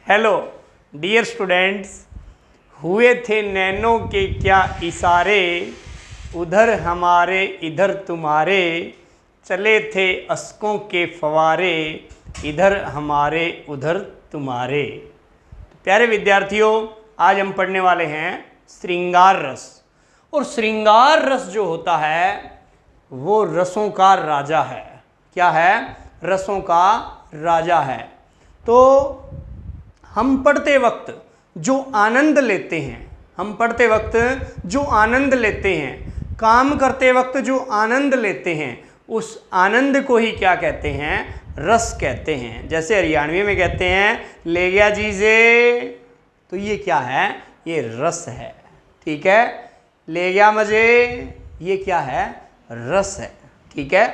Hello dear students, हुए थे नैनों के क्या इशारे, उधर हमारे इधर तुम्हारे, चले थे अश्कों के फवारे, इधर हमारे उधर तुम्हारे। प्यारे विद्यार्थियों, आज हम पढ़ने वाले हैं श्रृंगार रस। और श्रृंगार रस जो होता है वो रसों का राजा है। क्या है? रसों का राजा है। तो हम पढ़ते वक्त जो आनंद लेते हैं, काम करते वक्त जो आनंद लेते हैं, उस आनंद को ही क्या कहते हैं? रस कहते हैं। जैसे हरियाणवी में कहते हैं ले गया जी से, तो ये क्या है? ये रस है। ठीक है, ले गया मजे, ये क्या है? रस है। ठीक है,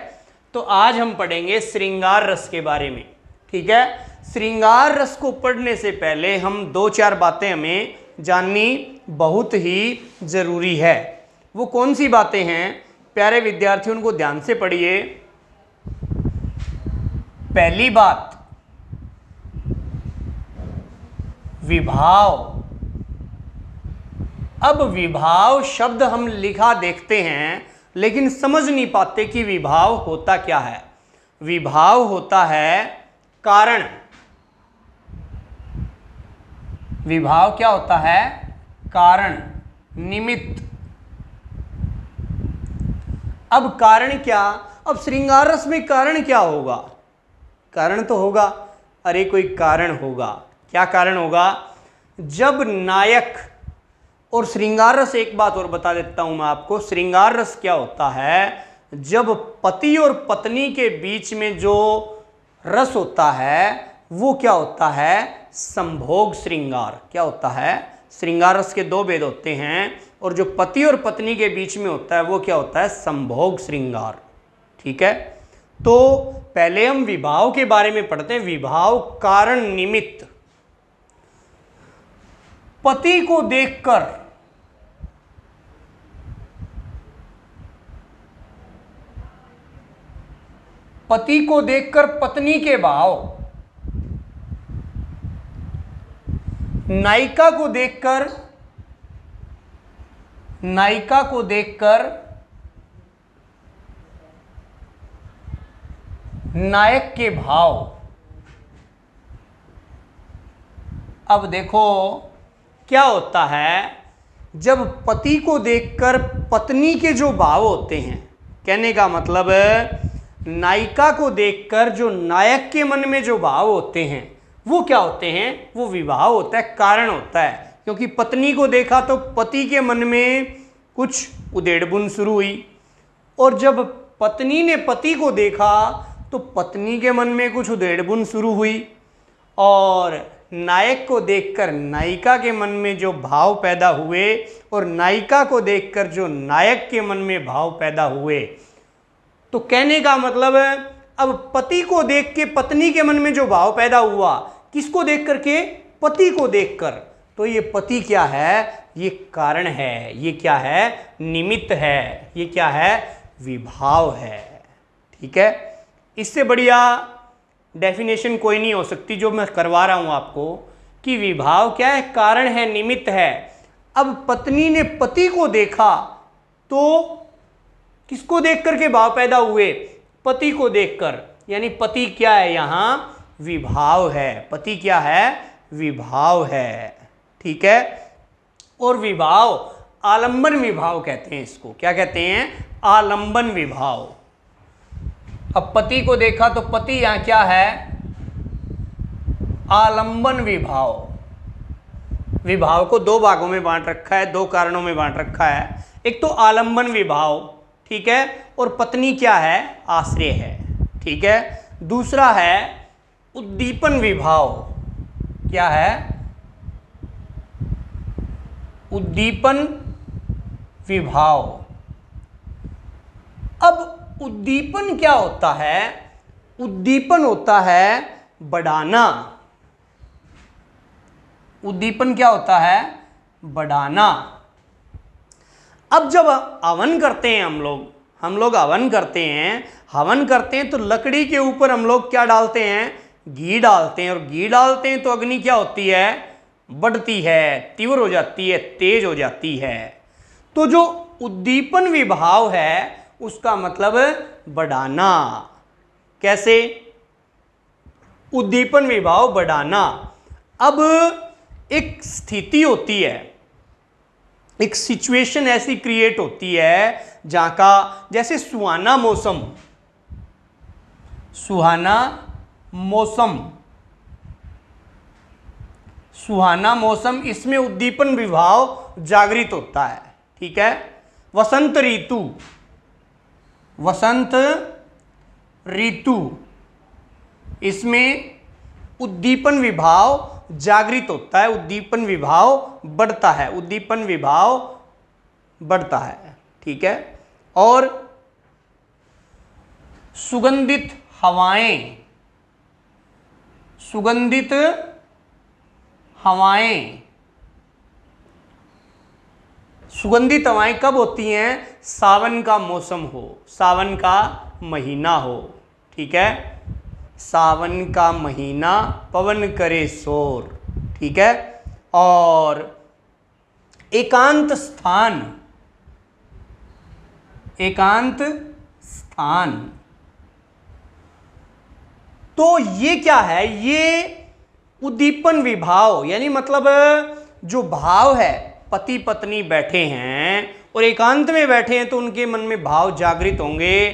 तो आज हम पढ़ेंगे श्रृंगार रस के बारे में। ठीक है, श्रृंगार रस को पढ़ने से पहले हम 2-4 बातें हमें जाननी बहुत ही जरूरी है। वो कौन सी बातें हैं? प्यारे विद्यार्थियों, उनको ध्यान से पढ़िए। पहली बात, विभाव। अब विभाव शब्द हम लिखा देखते हैं लेकिन समझ नहीं पाते कि विभाव होता क्या है। विभाव होता है कारण। विभाव क्या होता है? कारण, निमित्त। अब कारण क्या? अब श्रृंगार रस में कारण क्या होगा? कारण तो होगा, अरे कोई कारण होगा। क्या कारण होगा? जब नायक और श्रृंगार रस, एक बात और बता देता हूं मैं आपको, श्रृंगार रस क्या होता है? जब पति और पत्नी के बीच में जो रस होता है वो क्या होता है? संभोग श्रृंगार। क्या होता है? श्रृंगार रस के 2 भेद होते हैं, और जो पति और पत्नी के बीच में होता है वो क्या होता है? संभोग श्रृंगार। ठीक है, तो पहले हम विभाव के बारे में पढ़ते हैं। विभाव कारण निमित्त। पति को देखकर पत्नी के भाव, नायिका को देखकर नायक के भाव। अब देखो क्या होता है, जब पति को देखकर पत्नी के जो भाव होते हैं, कहने का मतलब नायिका को देखकर जो नायक के मन में जो भाव होते हैं वो क्या होते हैं? वो विभाव होता है, कारण होता है। क्योंकि पत्नी को देखा तो पति के मन में कुछ उधेड़-बुन शुरू हुई, और जब पत्नी ने पति को देखा तो पत्नी के मन में कुछ उधेड़-बुन शुरू हुई, और नायक को देखकर नायिका के मन में जो भाव पैदा हुए और नायिका को देखकर जो नायक के मन में भाव पैदा हुए। तो कहने का मतलब है, अब पति को देख के पत्नी के मन में जो भाव पैदा हुआ, किसको देख करके? पति को देखकर। तो ये पति क्या है? ये कारण है। ये क्या है? निमित्त है। ये क्या है? विभाव है। ठीक है, इससे बढ़िया डेफिनेशन कोई नहीं हो सकती जो मैं करवा रहा हूं आपको, कि विभाव क्या है? कारण है, निमित्त है। अब पत्नी ने पति को देखा तो किसको देख करके भाव पैदा हुए? पति को देखकर। यानी पति क्या है? यहां विभाव है। पति क्या है? विभाव है। ठीक है, और विभाव आलंबन विभाव कहते हैं इसको। क्या कहते हैं? आलंबन विभाव। अब पति को देखा तो पति यहां क्या है? आलंबन विभाव। विभाव को 2 भागों में बांट रखा है, 2 कारणों में बांट रखा है। एक तो आलंबन विभाव, ठीक है, और पत्नी क्या है? आश्रय है। ठीक है, दूसरा है उद्दीपन विभाव। क्या है? उद्दीपन विभाव। अब उद्दीपन क्या होता है? उद्दीपन होता है बढ़ाना। उद्दीपन क्या होता है? बढ़ाना। अब जब हवन करते हैं हम लोग हवन करते हैं तो लकड़ी के ऊपर हम लोग क्या डालते हैं? घी डालते हैं और घी डालते हैं तो अग्नि क्या होती है, बढ़ती है, तीव्र हो जाती है, तेज हो जाती है। तो जो उद्दीपन विभाव है उसका मतलब बढ़ाना। कैसे? उद्दीपन विभाव बढ़ाना। अब एक स्थिति होती है, एक सिचुएशन ऐसी क्रिएट होती है जहां का, जैसे सुहाना मौसम, सुहाना मौसम, सुहाना मौसम, इसमें उद्दीपन विभाव जागृत होता है। ठीक है। वसंत ऋतु, वसंत ऋतु, इसमें उद्दीपन विभाव जागृत होता है, उद्दीपन विभाव बढ़ता है, उद्दीपन विभाव बढ़ता है। ठीक है। और सुगंधित हवाएं, सुगंधित हवाएं, सुगंधित हवाएं कब होती हैं? सावन का मौसम हो, सावन का महीना हो। ठीक है। सावन का महीना, पवन करे शोर। ठीक है। और एकांत स्थान, एकांत स्थान, तो ये क्या है? ये उद्दीपन विभाव, यानी मतलब जो भाव है, पति पत्नी बैठे हैं और एकांत में बैठे हैं तो उनके मन में भाव जागृत होंगे,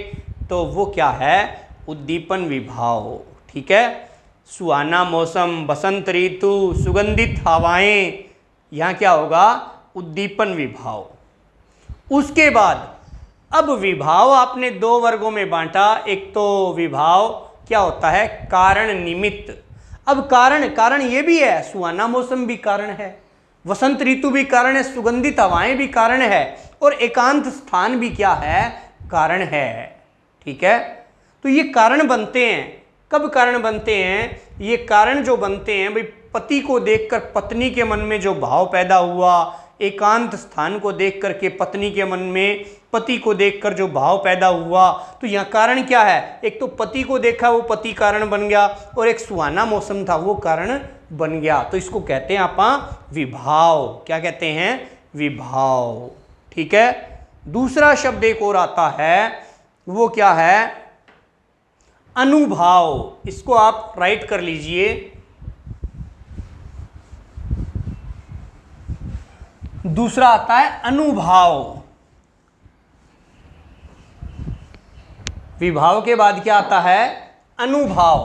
तो वो क्या है? उद्दीपन विभाव। ठीक है। सुहाना मौसम, बसंत ऋतु, सुगंधित हवाएं, यहां क्या होगा? उद्दीपन विभाव। उसके बाद अब विभाव आपने दो वर्गों में बांटा। एक तो विभाव क्या होता है? कारण निमित्त। अब कारण, कारण ये भी है, सुहाना मौसम भी कारण है, वसंत ऋतु भी कारण है, सुगंधित हवाएं भी कारण है, और एकांत स्थान भी क्या है? कारण है। ठीक है। तो ये कारण बनते हैं। कब कारण बनते हैं? ये कारण जो बनते हैं भाई, पति को देखकर पत्नी के मन में जो भाव पैदा हुआ, एकांत स्थान को देख करके पत्नी के मन में पति को देखकर जो भाव पैदा हुआ, तो यहाँ कारण क्या है? एक तो पति को देखा, वो पति कारण बन गया, और एक सुहाना मौसम था, वो कारण बन गया। तो इसको कहते हैं आप विभाव। क्या कहते हैं? विभाव। ठीक है। दूसरा शब्द एक और आता है, वो क्या है? अनुभाव। इसको आप राइट कर लीजिए। दूसरा आता है अनुभाव। विभाव के बाद क्या आता है? अनुभाव।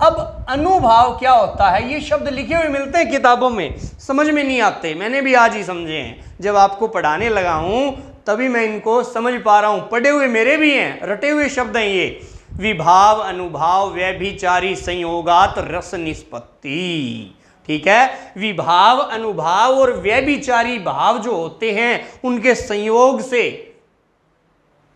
अब अनुभाव क्या होता है? ये शब्द लिखे हुए मिलते हैं किताबों में, समझ में नहीं आते, मैंने भी आज ही समझे हैं। जब आपको पढ़ाने लगा हूं तभी मैं इनको समझ पा रहा हूं। पढ़े हुए मेरे भी हैं, रटे हुए शब्द हैं ये। विभाव, अनुभाव, व्यभिचारी संयोगात रस निष्पत्ति। ठीक है। विभाव, अनुभाव और व्यभिचारी भाव जो होते हैं, उनके संयोग से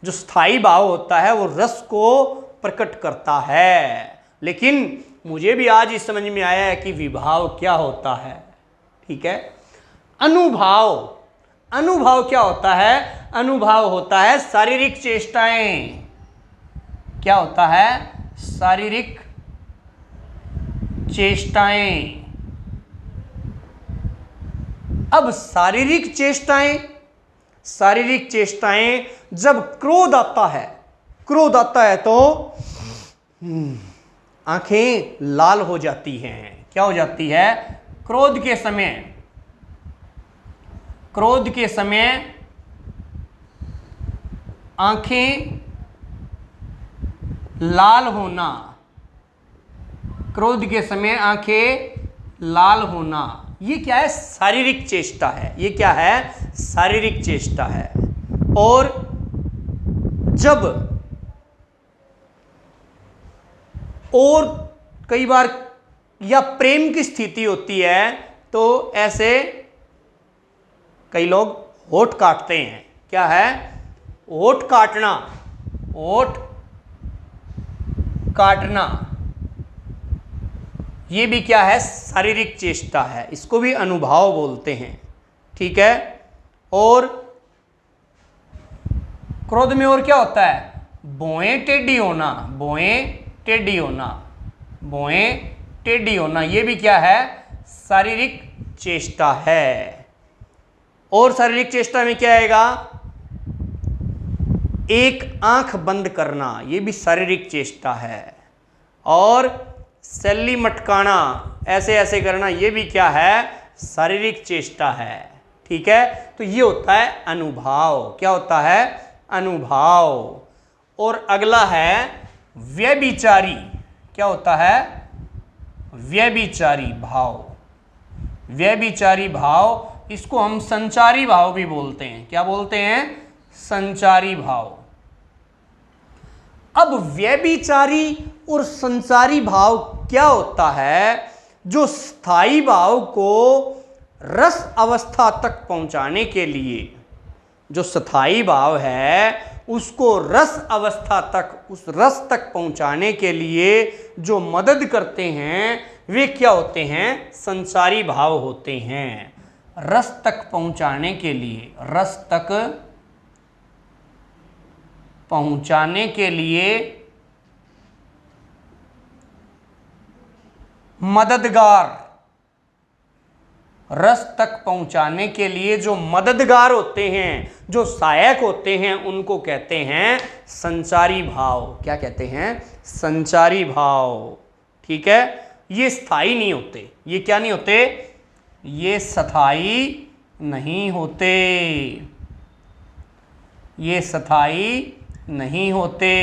जो स्थायी भाव होता है वो रस को प्रकट करता है। लेकिन मुझे भी आज ही समझ में आया है कि विभाव क्या होता है। ठीक है। अनुभाव, अनुभाव क्या होता है? अनुभाव होता है शारीरिक चेष्टाएं। क्या होता है? शारीरिक चेष्टाएं। अब शारीरिक चेष्टाएं, शारीरिक चेष्टाएं, जब क्रोध आता है, क्रोध आता है तो आंखें लाल हो जाती हैं। क्या हो जाती है? क्रोध के समय, क्रोध के समय आंखें लाल होना, क्रोध के समय आंखें लाल होना, ये क्या है? शारीरिक चेष्टा है। ये क्या है? शारीरिक चेष्टा है। और जब, और कई बार या प्रेम की स्थिति होती है तो ऐसे कई लोग होठ काटते हैं। क्या है? होठ काटना, होठ काटना, ये भी क्या है? शारीरिक चेष्टा है। इसको भी अनुभाव बोलते हैं। ठीक है। और क्रोध में और क्या होता है? बोएं टेढ़ी होना, बोएं टेढ़ी होना, बोएं टेढ़ी होना, ये भी क्या है? शारीरिक चेष्टा है। और शारीरिक चेष्टा में क्या आएगा? एक आंख बंद करना, ये भी शारीरिक चेष्टा है। और सैली मटकाना, ऐसे ऐसे करना, ये भी क्या है? शारीरिक चेष्टा है। ठीक है, तो ये होता है अनुभाव। क्या होता है? अनुभाव। और अगला है व्यभिचारी। क्या होता है? व्यभिचारी भाव। व्यभिचारी भाव, इसको हम संचारी भाव भी बोलते हैं। क्या बोलते हैं? संचारी भाव। अब व्यभिचारी और संचारी भाव क्या होता है? जो स्थायी भाव को रस अवस्था तक पहुंचाने के लिए, जो स्थायी भाव है उसको रस अवस्था तक, उस रस तक पहुंचाने के लिए जो मदद करते हैं, वे क्या होते हैं? संचारी भाव होते हैं। रस तक पहुंचाने के लिए, रस तक पहुंचाने के लिए मददगार, रस तक पहुंचाने के लिए जो मददगार होते हैं, जो सहायक होते हैं, उनको कहते हैं संचारी भाव। क्या कहते हैं? संचारी भाव। ठीक है, ये स्थायी नहीं होते। ये क्या नहीं होते? ये स्थायी नहीं होते। ये स्थायी नहीं होते।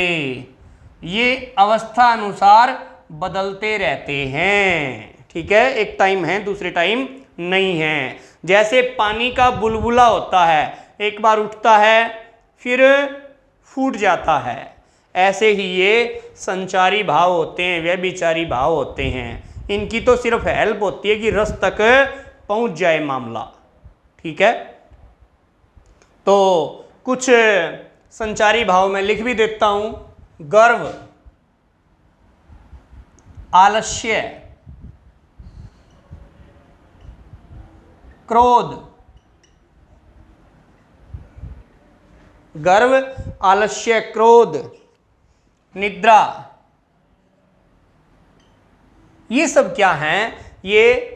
ये अवस्था अनुसार बदलते रहते हैं। ठीक है, एक टाइम है, दूसरे टाइम नहीं है। जैसे पानी का बुलबुला होता है, एक बार उठता है फिर फूट जाता है, ऐसे ही ये संचारी भाव होते हैं, व्यभिचारी भाव होते हैं। इनकी तो सिर्फ हेल्प होती है कि रस तक पहुंच जाए मामला। ठीक है, तो कुछ संचारी भाव में लिख भी देता हूं। गर्व, आलस्य, क्रोध, गर्व, आलस्य, क्रोध, निद्रा, ये सब क्या हैं? ये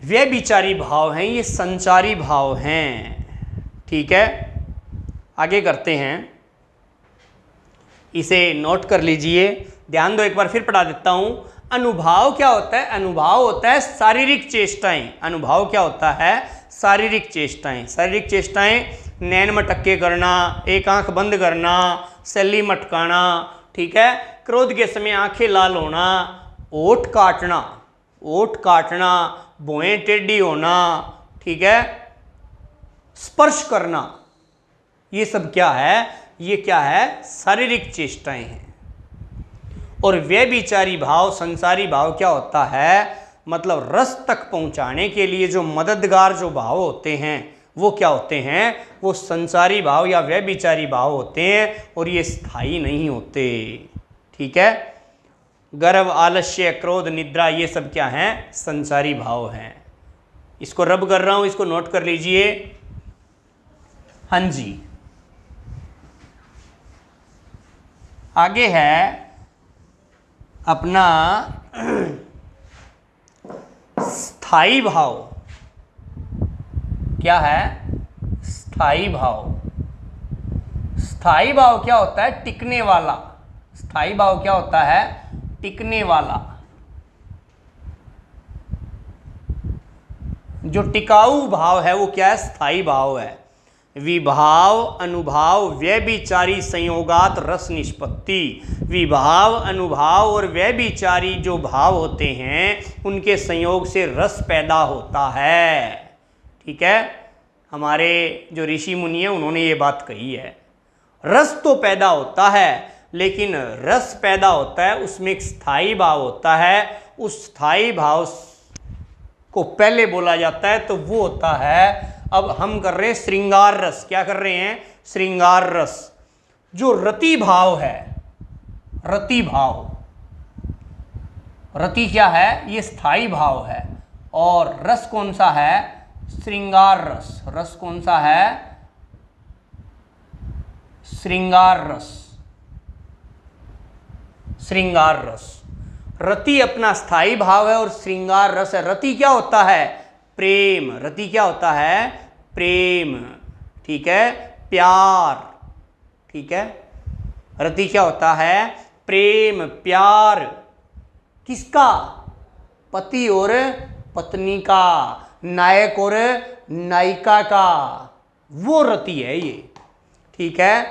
व्यभिचारी भाव हैं, ये संचारी भाव हैं। ठीक है, आगे करते हैं। इसे नोट कर लीजिए, ध्यान दो, एक बार फिर पढ़ा देता हूं। अनुभाव क्या होता है? अनुभाव होता है शारीरिक चेष्टाएं। अनुभाव क्या होता है? शारीरिक चेष्टाएं। शारीरिक चेष्टाएं नैन मटक्के करना, एक आंख बंद करना, सैली मटकाना। ठीक है, क्रोध के समय आंखें लाल होना, ओठ काटना, ओठ काटना, भौहें टेढ़ी होना। ठीक है, स्पर्श करना, ये सब क्या है? ये क्या है? शारीरिक चेष्टाएं हैं। और व्यभिचारी भाव, संसारी भाव क्या होता है? मतलब रस तक पहुंचाने के लिए जो मददगार जो भाव होते हैं, वो क्या होते हैं? वो संसारी भाव या व्यभिचारी भाव होते हैं, और ये स्थायी नहीं होते। ठीक है, गर्व, आलस्य, क्रोध, निद्रा, ये सब क्या हैं? संसारी भाव हैं। इसको रब कर रहा हूं, इसको नोट कर लीजिए। हाँ जी, आगे है अपना स्थायी भाव। क्या है? स्थायी भाव। स्थायी भाव क्या होता है? टिकने वाला। स्थायी भाव क्या होता है? टिकने वाला। जो टिकाऊ भाव है वो क्या है? स्थायी भाव है। विभाव, अनुभाव, व्यभिचारी संयोगात रस निष्पत्ति। विभाव, अनुभाव और व्यभिचारी जो भाव होते हैं, उनके संयोग से रस पैदा होता है। ठीक है, हमारे जो ऋषि मुनि हैं उन्होंने ये बात कही है। रस तो पैदा होता है, लेकिन रस पैदा होता है उसमें एक स्थायी भाव होता है। उस स्थायी भाव को पहले बोला जाता है, तो वो होता है, अब हम कर रहे हैं श्रृंगार रस। क्या कर रहे हैं? श्रृंगार रस। जो रति भाव है, रति भाव, रति क्या है? ये स्थायी भाव है। और रस कौन सा है? श्रृंगार रस। रस कौन सा है? श्रृंगार रस। श्रृंगार रस। रति अपना स्थायी भाव है और श्रृंगार रस है। रति क्या होता है? प्रेम। रति क्या होता है? प्रेम। ठीक है, प्यार। ठीक है, रति क्या होता है? प्रेम, प्यार। किसका? पति और पत्नी का, नायक और नायिका का, वो रति है ये। ठीक है,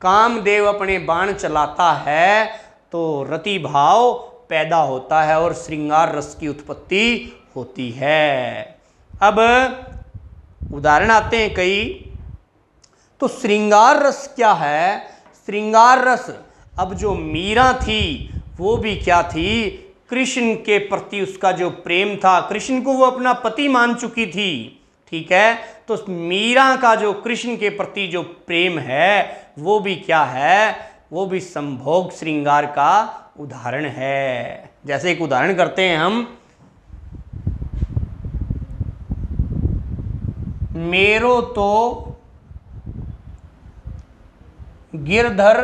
कामदेव अपने बाण चलाता है तो रति भाव पैदा होता है और श्रृंगार रस की उत्पत्ति होती है। अब उदाहरण आते हैं कई। तो श्रृंगार रस क्या है? श्रृंगार रस, अब जो मीरा थी वो भी क्या थी? कृष्ण के प्रति उसका जो प्रेम था, कृष्ण को वो अपना पति मान चुकी थी। ठीक है, तो मीरा का जो कृष्ण के प्रति जो प्रेम है वो भी क्या है? वो भी संभोग श्रृंगार का उदाहरण है। जैसे एक उदाहरण करते हैं हम, मेरो तो गिरधर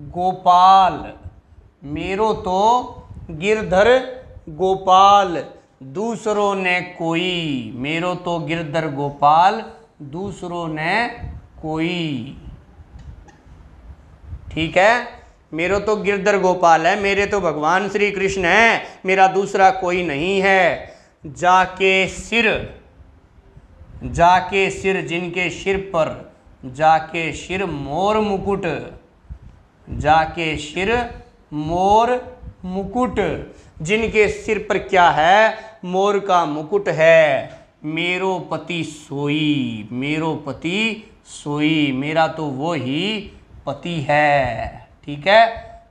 गोपाल, मेरो तो गिरधर गोपाल, दूसरों ने कोई। मेरो तो गिरधर गोपाल, दूसरों ने कोई। ठीक है, मेरो तो गिरधर गोपाल है, मेरे तो भगवान श्री कृष्ण है, मेरा दूसरा कोई नहीं है। जाके सिर, जाके सिर, जिनके सिर पर, जाके सिर मोर मुकुट, जाके सिर मोर मुकुट, जिनके सिर पर क्या है? मोर का मुकुट है। मेरो पति सोई, मेरो पति सोई, मेरा तो वो ही पति है। ठीक है,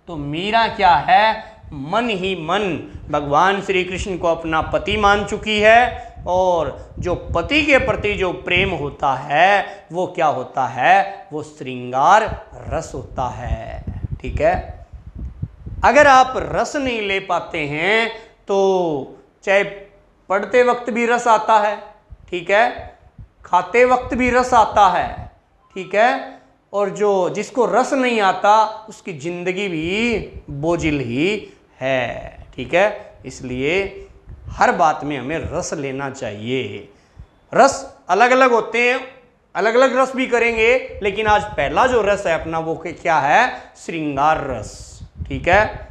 तो मीरा क्या है? मन ही मन भगवान श्री कृष्ण को अपना पति मान चुकी है और जो पति के प्रति जो प्रेम होता है वो क्या होता है? वो श्रृंगार रस होता है। ठीक है, अगर आप रस नहीं ले पाते हैं तो चाहे पढ़ते वक्त भी रस आता है, ठीक है, खाते वक्त भी रस आता है, ठीक है, और जो जिसको रस नहीं आता उसकी जिंदगी भी बोझिल ही है। ठीक है, इसलिए हर बात में हमें रस लेना चाहिए। रस अलग अलग होते हैं, अलग अलग रस भी करेंगे, लेकिन आज पहला जो रस है अपना वो क्या है? श्रृंगार रस। ठीक है,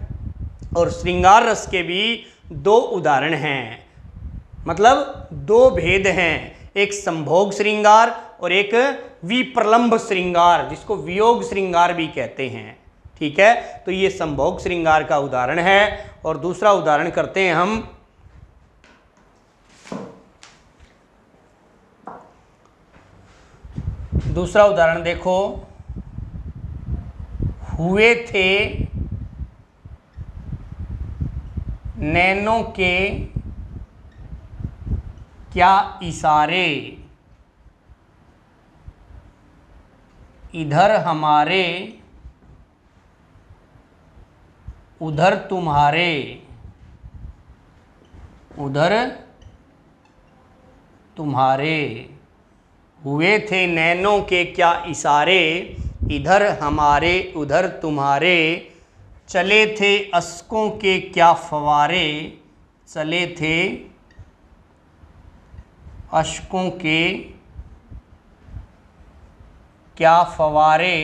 और श्रृंगार रस के भी दो उदाहरण हैं, मतलब दो भेद हैं, एक संभोग श्रृंगार और एक विप्रलंभ श्रृंगार, जिसको वियोग श्रृंगार भी कहते हैं। ठीक है, तो ये संभोग श्रृंगार का उदाहरण है। और दूसरा उदाहरण करते हैं हम, दूसरा उदाहरण देखो, हुए थे नैनों के क्या इशारे, इधर हमारे उधर तुम्हारे, उधर तुम्हारे। हुए थे नैनों के क्या इशारे, इधर हमारे उधर तुम्हारे, चले थे अश्कों के क्या फवारे, चले थे अश्कों के क्या फवारे,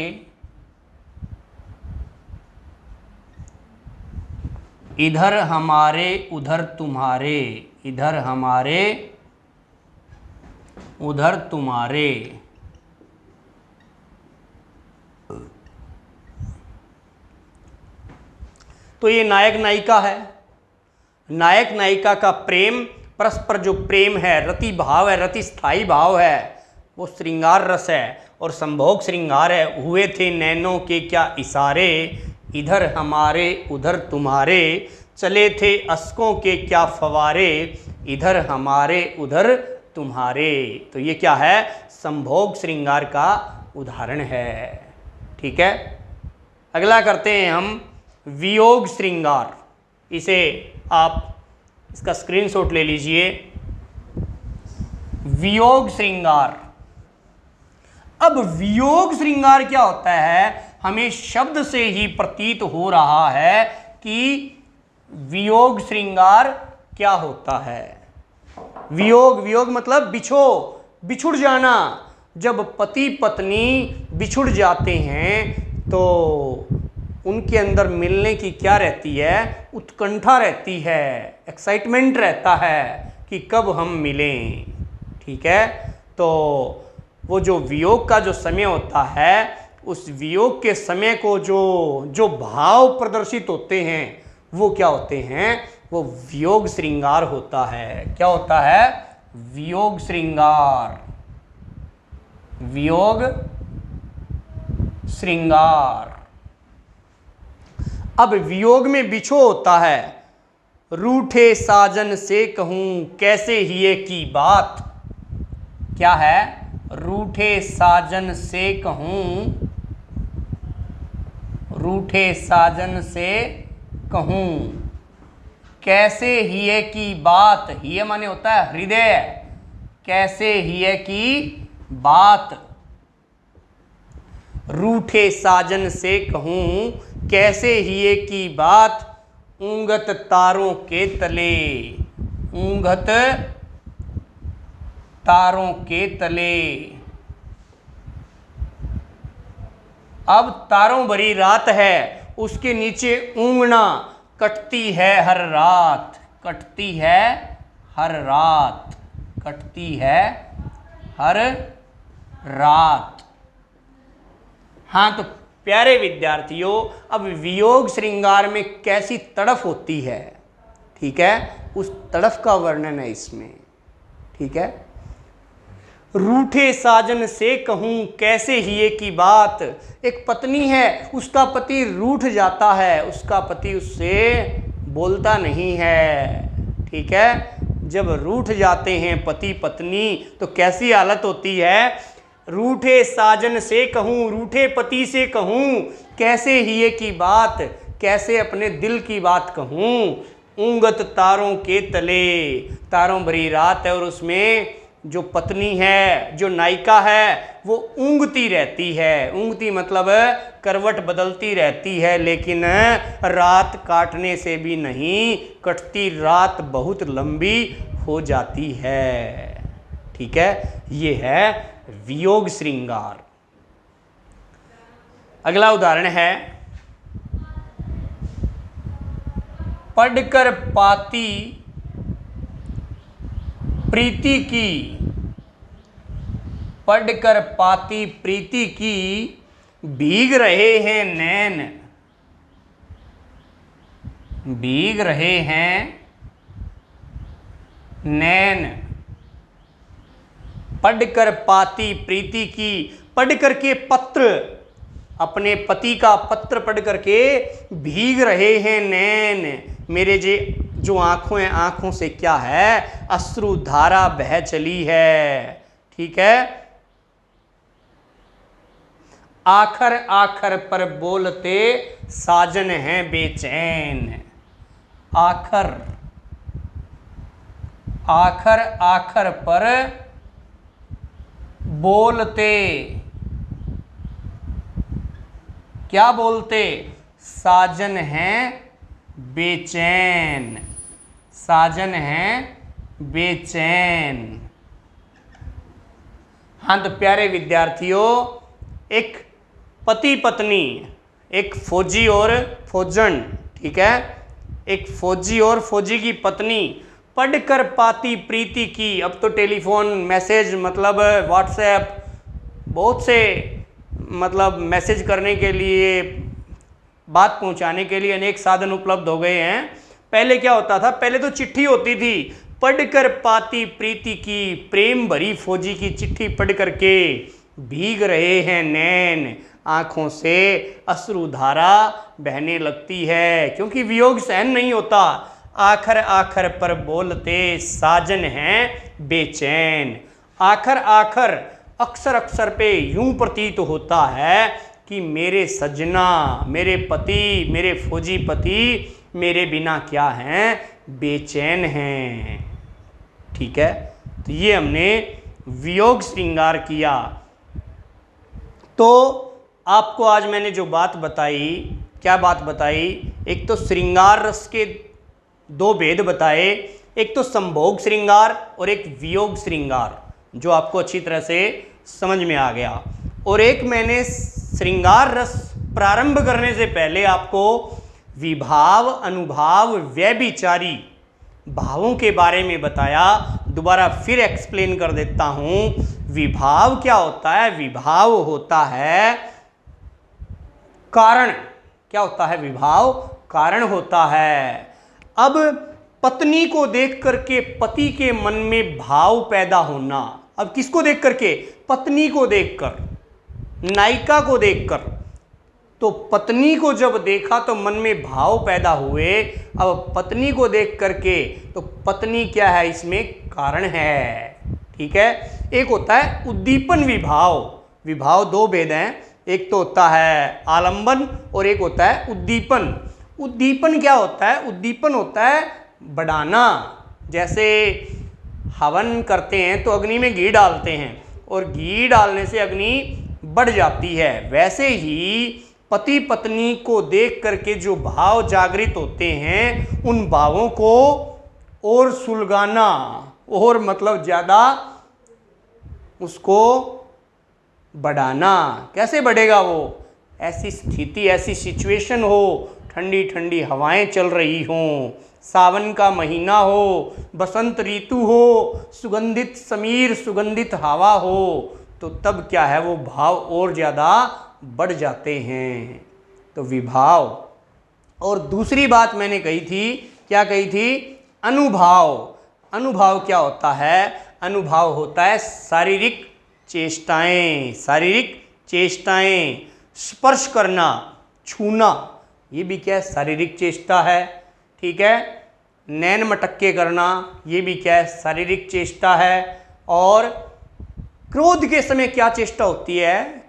इधर हमारे उधर तुम्हारे, इधर हमारे उधर तुम्हारे। तो ये नायक नायिका है, नायक नायिका का प्रेम, परस्पर जो प्रेम है, रति भाव है, रति स्थायी भाव है, वो श्रृंगार रस है और संभोग श्रृंगार है। हुए थे नैनों के क्या इशारे, इधर हमारे उधर तुम्हारे, चले थे अश्कों के क्या फवारे, इधर हमारे उधर तुम्हारे। तो ये क्या है? संभोग श्रृंगार का उदाहरण है। ठीक है, अगला करते हैं हम वियोग श्रृंगार। इसे आप इसका स्क्रीनशॉट ले लीजिए। वियोग श्रृंगार। अब वियोग श्रृंगार क्या होता है? हमें शब्द से ही प्रतीत हो रहा है कि वियोग श्रृंगार क्या होता है। वियोग, वियोग मतलब बिछुड़ जाना। जब पति पत्नी बिछुड़ जाते हैं तो उनके अंदर मिलने की क्या रहती है, उत्कंठा रहती है, एक्साइटमेंट रहता है कि कब हम मिलें। ठीक है, तो वो जो वियोग का जो समय होता है, उस वियोग के समय को जो भाव प्रदर्शित होते हैं वो क्या होते हैं, वो वियोग श्रृंगार होता है। क्या होता है, वियोग श्रृंगार, वियोग श्रृंगार। अब वियोग में बिछो होता है, रूठे साजन से कहूं कैसे हिये की बात। क्या है, रूठे साजन से कहूं, रूठे साजन से कहूं कैसे हिये की बात। हिये माने होता है हृदय, कैसे हिये की बात। रूठे साजन से कहूं कैसे हिये की बात, ऊंगत तारों के तले, ऊंगत तारों के तले। अब तारों भरी रात है, उसके नीचे ऊँगना, कटती है हर रात, कटती है हर रात, कटती है हर रात। हाँ, तो प्यारे विद्यार्थियों, अब वियोग श्रृंगार में कैसी तड़फ होती है, ठीक है, उस तड़फ का वर्णन है इसमें। ठीक है, रूठे साजन से कहूं कैसे हिये की बात। एक पत्नी है, उसका पति रूठ जाता है, उसका पति उससे बोलता नहीं है। ठीक है, जब रूठ जाते हैं पति पत्नी तो कैसी हालत होती है। रूठे साजन से कहूं, रूठे पति से कहूं कैसे हिये की बात, कैसे अपने दिल की बात कहूं। ऊंगत तारों के तले, तारों भरी रात है और उसमें जो पत्नी है, जो नायिका है, वो ऊँगती रहती है। ऊँगती मतलब करवट बदलती रहती है, लेकिन रात काटने से भी नहीं कटती, रात बहुत लंबी हो जाती है। ठीक है, ये है वियोग श्रृंगार। अगला उदाहरण है, पढ़कर पाती प्रीति की, पढ़कर पाती प्रीति की भीग रहे हैं नैन, भीग रहे हैं नैन। पढ़कर पाती प्रीति की, पढ़ करके पत्र, अपने पति का पत्र पढ़ करके भीग रहे हैं नैन। मेरे जो आंखों हैं, आंखों से क्या है, अश्रु धारा बह चली है। ठीक है, आखर आखर पर बोलते साजन हैं बेचैन। आखर आखर आखर पर बोलते, क्या बोलते, साजन हैं बेचैन, साजन हैं बेचैन। हाँ, तो प्यारे विद्यार्थियों, एक पति पत्नी, एक फौजी और फौजन, ठीक है, एक फौजी और फौजी की पत्नी पढ़कर पाती प्रीति की। अब तो टेलीफोन मैसेज, मतलब व्हाट्सएप, बहुत से मतलब मैसेज करने के लिए, बात पहुंचाने के लिए अनेक साधन उपलब्ध हो गए हैं। पहले क्या होता था, पहले तो चिट्ठी होती थी। पढ़कर पाती प्रीति की, प्रेम भरी फौजी की चिट्ठी पढ़ करके भीग रहे हैं नैन, आँखों से अश्रुधारा बहने लगती है, क्योंकि वियोग सहन नहीं होता। आखर आखर पर बोलते साजन हैं बेचैन। आखर आखर, अक्सर अक्सर पे यूं प्रतीत होता है कि मेरे सजना, मेरे पति, मेरे फौजी पति मेरे बिना क्या हैं, बेचैन हैं। ठीक है, तो ये हमने वियोग श्रृंगार किया। तो आपको आज मैंने जो बात बताई क्या बात बताई? एक तो श्रृंगार रस के दो भेद बताए, एक तो संभोग श्रृंगार और एक वियोग श्रृंगार, जो आपको अच्छी तरह से समझ में आ गया। और एक मैंने श्रृंगार रस प्रारंभ करने से पहले आपको विभाव, अनुभाव, व्यभिचारी भावों के बारे में बताया। दोबारा फिर एक्सप्लेन कर देता हूं। विभाव क्या होता है? विभाव होता है कारण। क्या होता है? विभाव कारण होता है। अब पत्नी को देख करके पति के मन में भाव पैदा होना। अब किसको देख करके? पत्नी को देखकर, नायिका को देखकर। तो पत्नी को जब देखा तो मन में भाव पैदा हुए। अब पत्नी को देख करके, तो पत्नी क्या है? इसमें कारण है। ठीक है। एक होता है उद्दीपन विभाव। विभाव दो भेद हैं, एक तो होता है आलंबन और एक होता है उद्दीपन। उद्दीपन क्या होता है? उद्दीपन होता है बढ़ाना। जैसे हवन करते हैं तो अग्नि में घी डालते हैं और घी डालने से अग्नि बढ़ जाती है। वैसे ही पति पत्नी को देख करके जो भाव जागृत होते हैं, उन भावों को और सुलगाना, और मतलब ज़्यादा उसको बढ़ाना। कैसे बढ़ेगा वो? ऐसी स्थिति, ऐसी सिचुएशन हो, ठंडी ठंडी हवाएं चल रही हों, सावन का महीना हो, बसंत ऋतु हो, सुगंधित समीर, सुगंधित हवा हो, तो तब क्या है? वो भाव और ज़्यादा बढ़ जाते हैं। तो विभाव। और दूसरी बात मैंने कही थी, क्या कही थी? अनुभाव। अनुभाव क्या होता है? अनुभाव होता है शारीरिक चेष्टाएं। शारीरिक चेष्टाएं, स्पर्श करना, छूना, ये भी क्या है? शारीरिक चेष्टा है। ठीक है। नैन मटक्के करना, ये भी क्या है? शारीरिक चेष्टा है। और क्रोध के समय क्या चेष्टा होती है?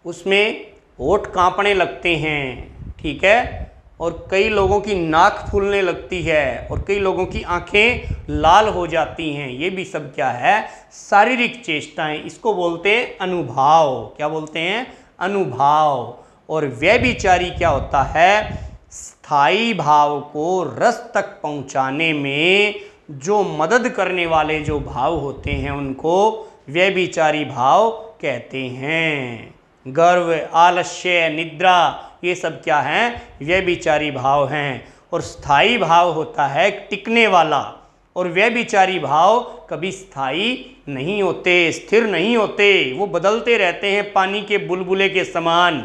उसमें होठ कांपने लगते हैं। ठीक है। और कई लोगों की नाक फूलने लगती है और कई लोगों की आंखें लाल हो जाती हैं। ये भी सब क्या है? शारीरिक चेष्टाएं। इसको बोलते हैं अनुभाव। क्या बोलते हैं? अनुभाव। और व्यभिचारी क्या होता है? स्थायी भाव को रस तक पहुंचाने में जो मदद करने वाले जो भाव होते हैं, उनको व्यभिचारी भाव कहते हैं। गर्व, आलस्य, निद्रा, ये सब क्या हैं? व्यभिचारी भाव हैं। और स्थायी भाव होता है टिकने वाला, और व्यभिचारी भाव कभी स्थायी नहीं होते, स्थिर नहीं होते, वो बदलते रहते हैं पानी के बुलबुले के समान।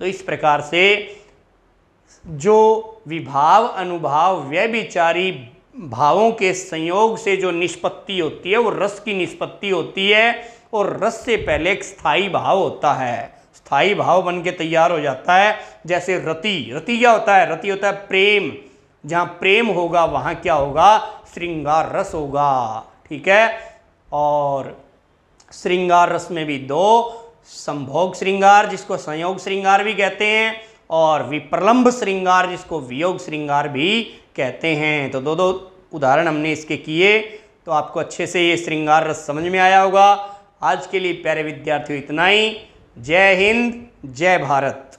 तो इस प्रकार से जो विभाव, अनुभाव, व्यभिचारी भावों के संयोग से जो निष्पत्ति होती है, वो रस की निष्पत्ति होती है। और रस से पहले एक स्थायी भाव होता है, स्थायी भाव बन के तैयार हो जाता है। जैसे रति। रति क्या होता है? रति होता है प्रेम। जहाँ प्रेम होगा वहाँ क्या होगा? श्रृंगार रस होगा। ठीक है। और श्रृंगार रस में भी दो, संभोग श्रृंगार जिसको संयोग श्रृंगार भी कहते हैं, और विप्रलंभ श्रृंगार जिसको वियोग श्रृंगार भी कहते हैं। तो दो दो उदाहरण हमने इसके किए, तो आपको अच्छे से ये श्रृंगार रस समझ में आया होगा। आज के लिए प्यारे विद्यार्थियों इतना ही। जय हिंद, जय भारत।